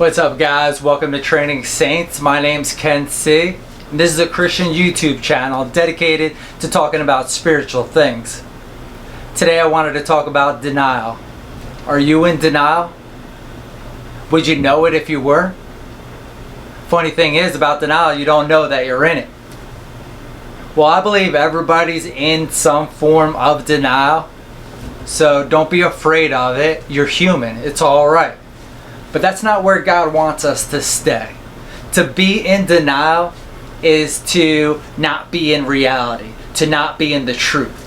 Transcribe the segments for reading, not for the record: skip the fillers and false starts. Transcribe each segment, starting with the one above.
What's up, guys? Welcome to Training Saints. My name's Ken C. And this is a Christian YouTube channel dedicated to talking about spiritual things. Today I wanted to talk about denial. Are you in denial? Would you know it if you were? Funny thing is about denial, you don't know that you're in it. Well, I believe everybody's in some form of denial. So don't be afraid of it. You're human. It's alright. But that's not where God wants us to stay. To be in denial is to not be in reality, to not be in the truth.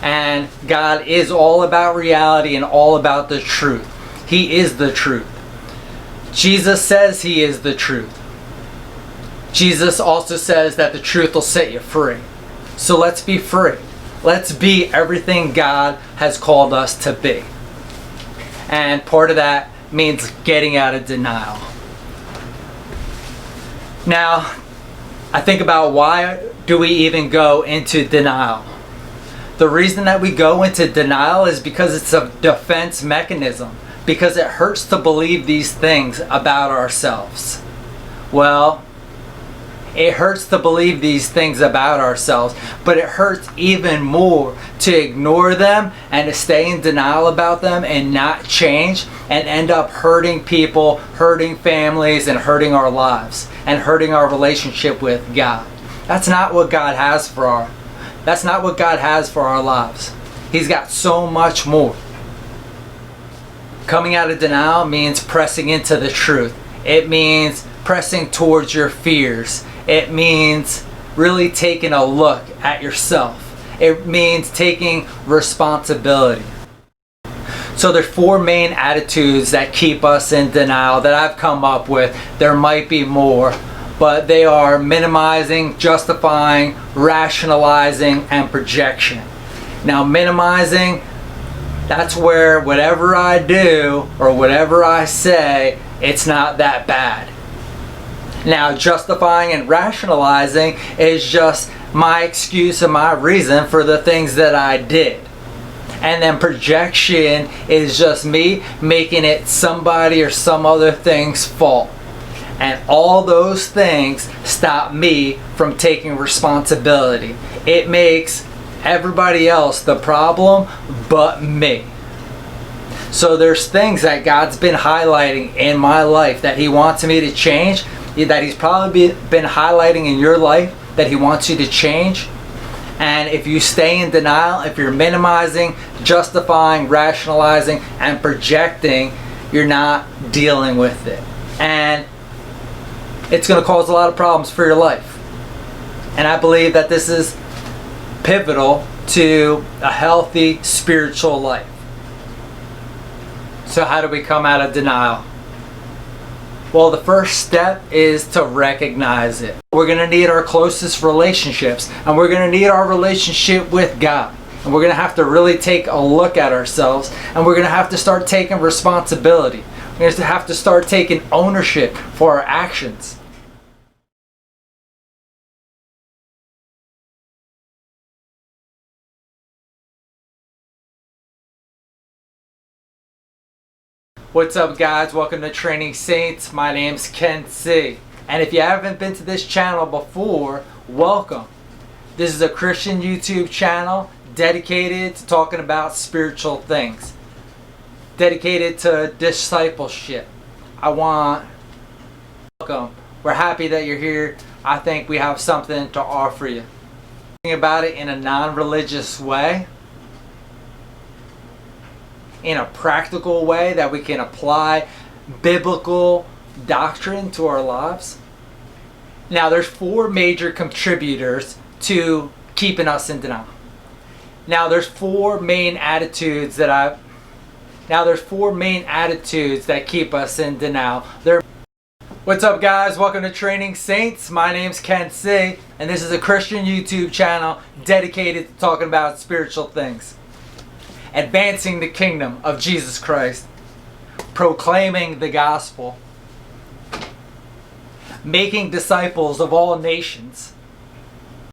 And God is all about reality and all about the truth. He is the truth. Jesus says He is the truth. Jesus also says that the truth will set you free. So let's be free. Let's be everything God has called us to be. And part of that means getting out of denial. Now, I think about why do we even go into denial? The reason that we go into denial is because it's a defense mechanism. Because it hurts to believe these things about ourselves. Well, it hurts to believe these things about ourselves, but it hurts even more to ignore them and to stay in denial about them and not change and end up hurting people, hurting families, and hurting our lives and hurting our relationship with God. That's not what God has for our lives. He's got so much more. Coming out of denial means pressing into the truth. It means pressing towards your fears. It means really taking a look at yourself. It means taking responsibility. So there's four main attitudes that keep us in denial that I've come up with. There might be more, but they are minimizing, justifying, rationalizing, and projection. Now, minimizing, that's where whatever I do or whatever I say, it's not that bad. Now, justifying and rationalizing is just my excuse and my reason for the things that I did. And then projection is just me making it somebody or some other thing's fault. And all those things stop me from taking responsibility. It makes everybody else the problem but me. So there's things that God's been highlighting in my life that He wants me to change, that He's probably been highlighting in your life that He wants you to change. And if you stay in denial, if you're minimizing, justifying, rationalizing, and projecting, you're not dealing with it. And it's going to cause a lot of problems for your life. And I believe that this is pivotal to a healthy spiritual life. So how do we come out of denial? Well, the first step is to recognize it. We're going to need our closest relationships, and we're going to need our relationship with God. And we're going to have to really take a look at ourselves, and we're going to have to start taking responsibility. We're going to have to start taking ownership for our actions. What's up, guys? Welcome to Training Saints. My name's Ken C. And if you haven't been to this channel before, welcome. This is a Christian YouTube channel dedicated to talking about spiritual things. Dedicated to discipleship. Welcome. We're happy that you're here. I think we have something to offer you. Thinking about it in a non-religious way. In a practical way that we can apply biblical doctrine to our lives. Now, there's four major contributors to keeping us in denial. Now, there's four main attitudes that keep us in denial. What's up, guys? Welcome to Training Saints. My name's Ken C, and this is a Christian YouTube channel dedicated to talking about spiritual things. Advancing the kingdom of Jesus Christ, proclaiming the gospel, making disciples of all nations,